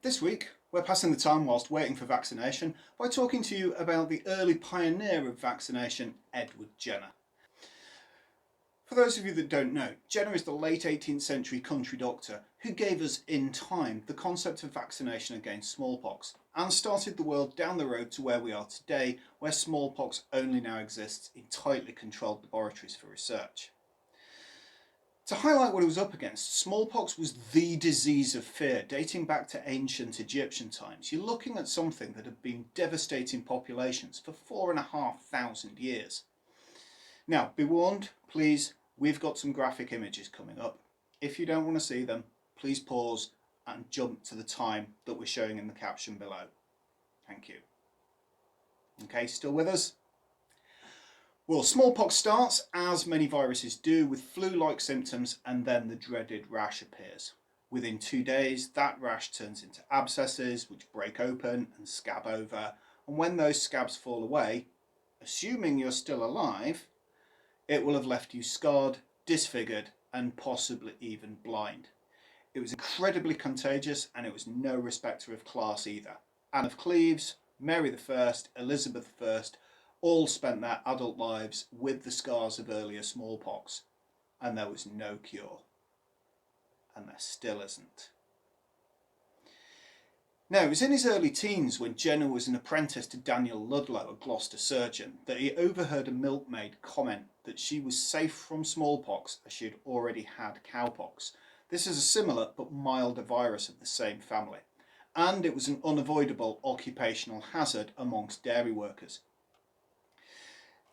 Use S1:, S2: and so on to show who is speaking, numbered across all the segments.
S1: This week, we're passing the time whilst waiting for vaccination by talking to you about the early pioneer of vaccination, Edward Jenner. For those of you that don't know, Jenner is the late 18th century country doctor who gave us, in time, the concept of vaccination against smallpox and started the world down the road to where we are today, where smallpox only now exists in tightly controlled laboratories for research. To highlight what it was up against, smallpox was the disease of fear dating back to ancient Egyptian times. You're looking at something that had been devastating populations for 4,500 years. Now, be warned, please, we've got some graphic images coming up. If you don't want to see them, please pause and jump to the time that we're showing in the caption below. Thank you. Okay, still with us? Well, smallpox starts, as many viruses do, with flu-like symptoms, and then the dreaded rash appears. Within 2 days, that rash turns into abscesses, which break open and scab over, and when those scabs fall away, assuming you're still alive, it will have left you scarred, disfigured, and possibly even blind. It was incredibly contagious, and it was no respecter of class either. Anne of Cleves, Mary I, Elizabeth I, all spent their adult lives with the scars of earlier smallpox, and there was no cure. And there still isn't. Now, it was in his early teens, when Jenner was an apprentice to Daniel Ludlow, a Gloucester surgeon, that he overheard a milkmaid comment that she was safe from smallpox as she had already had cowpox. This is a similar but milder virus of the same family, and it was an unavoidable occupational hazard amongst dairy workers.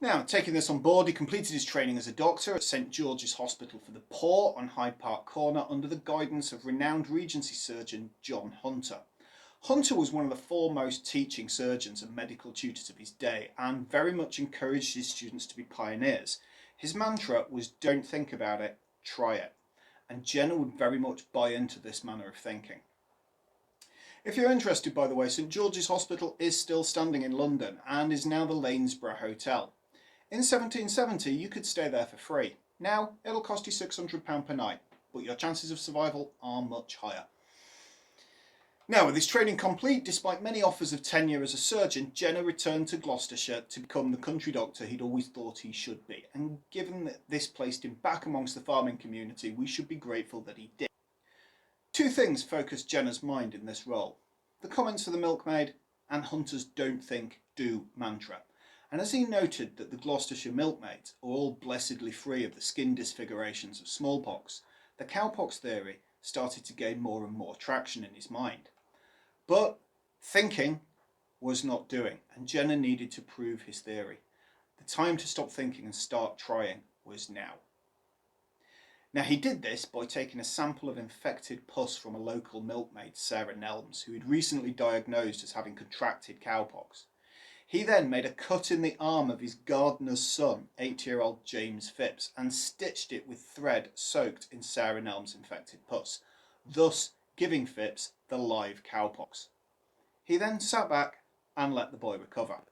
S1: Now, taking this on board, he completed his training as a doctor at St George's Hospital for the Poor on Hyde Park Corner under the guidance of renowned Regency surgeon John Hunter. Hunter was one of the foremost teaching surgeons and medical tutors of his day and very much encouraged his students to be pioneers. His mantra was "don't think about it, try it." And Jenner would very much buy into this manner of thinking. If you're interested, by the way, St George's Hospital is still standing in London and is now the Lanesborough Hotel. In 1770, you could stay there for free. Now, it'll cost you £600 per night, but your chances of survival are much higher. Now, with his training complete, despite many offers of tenure as a surgeon, Jenner returned to Gloucestershire to become the country doctor he'd always thought he should be. And given that this placed him back amongst the farming community, we should be grateful that he did. Two things focused Jenner's mind in this role: the comments of the milkmaid and Hunter's "don't think, do" mantra. And as he noted that the Gloucestershire milkmaids are all blessedly free of the skin disfigurations of smallpox, the cowpox theory started to gain more and more traction in his mind. But thinking was not doing, and Jenner needed to prove his theory. The time to stop thinking and start trying was now. Now, he did this by taking a sample of infected pus from a local milkmaid, Sarah Nelms, who he'd recently diagnosed as having contracted cowpox. He then made a cut in the arm of his gardener's son, 8-year-old James Phipps, and stitched it with thread soaked in Sarah Nelms' infected pus, thus giving Phipps the live cowpox. He then sat back and let the boy recover.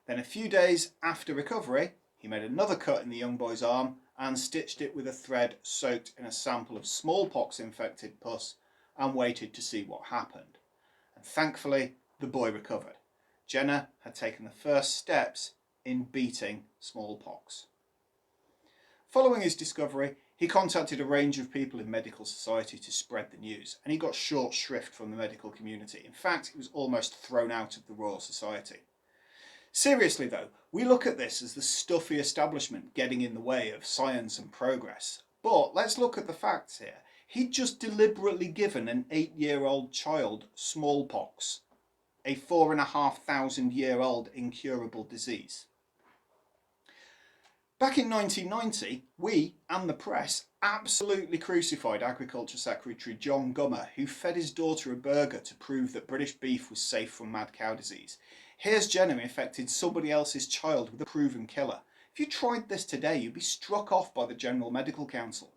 S1: Then a few days after recovery, he made another cut in the young boy's arm and stitched it with a thread soaked in a sample of smallpox-infected pus and waited to see what happened. And thankfully, the boy recovered. Jenner had taken the first steps in beating smallpox. Following his discovery, he contacted a range of people in medical society to spread the news, and he got short shrift from the medical community. In fact, he was almost thrown out of the Royal Society. Seriously though, we look at this as the stuffy establishment getting in the way of science and progress. But let's look at the facts here. He'd just deliberately given an 8-year-old child smallpox, a 4,500-year-old incurable disease. Back in 1990, we and the press absolutely crucified Agriculture Secretary John Gummer, who fed his daughter a burger to prove that British beef was safe from mad cow disease. Here's Jenner infected somebody else's child with a proven killer. If you tried this today, you'd be struck off by the General Medical Council,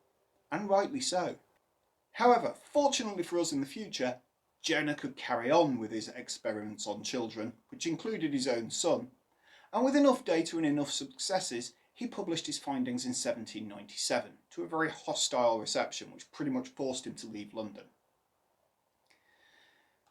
S1: and rightly so. However, fortunately for us in the future, Jenner could carry on with his experiments on children, which included his own son, and with enough data and enough successes, he published his findings in 1797 to a very hostile reception, which pretty much forced him to leave London.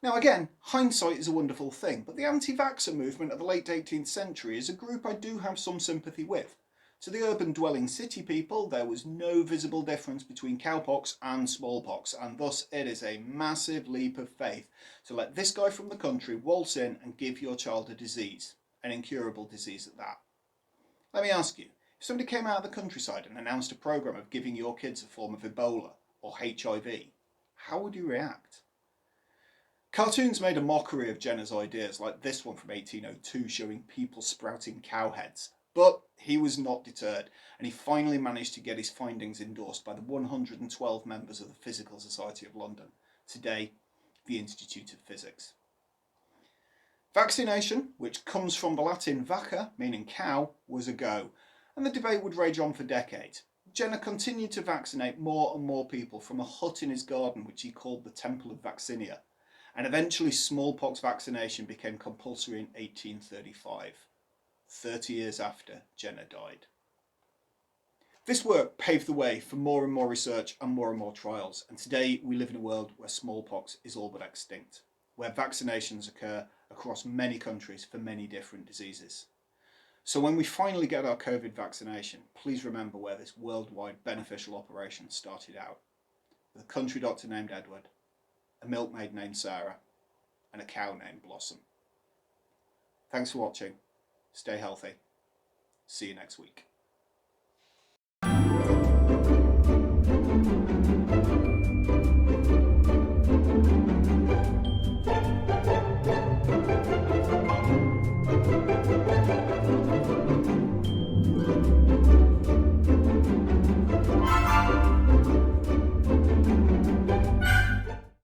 S1: Now again, hindsight is a wonderful thing, but the anti-vaxxer movement of the late 18th century is a group I do have some sympathy with. To the urban-dwelling city people, there was no visible difference between cowpox and smallpox, and thus it is a massive leap of faith to let this guy from the country waltz in and give your child a disease, an incurable disease at that. Let me ask you, if somebody came out of the countryside and announced a programme of giving your kids a form of Ebola or HIV, how would you react? Cartoons made a mockery of Jenner's ideas, like this one from 1802 showing people sprouting cow heads. But he was not deterred, and he finally managed to get his findings endorsed by the 112 members of the Physical Society of London, today the Institute of Physics. Vaccination, which comes from the Latin vacca, meaning cow, was a go, and the debate would rage on for decades. Jenner continued to vaccinate more and more people from a hut in his garden, which he called the Temple of Vaccinia, and eventually smallpox vaccination became compulsory in 1835, 30 years after Jenner died. This work paved the way for more and more research and more trials, and today we live in a world where smallpox is all but extinct, where vaccinations occur across many countries for many different diseases. So when we finally get our COVID vaccination, please remember where this worldwide beneficial operation started out, with a country doctor named Edward, a milkmaid named Sarah, and a cow named Blossom. Thanks for watching. Stay healthy. See you next week.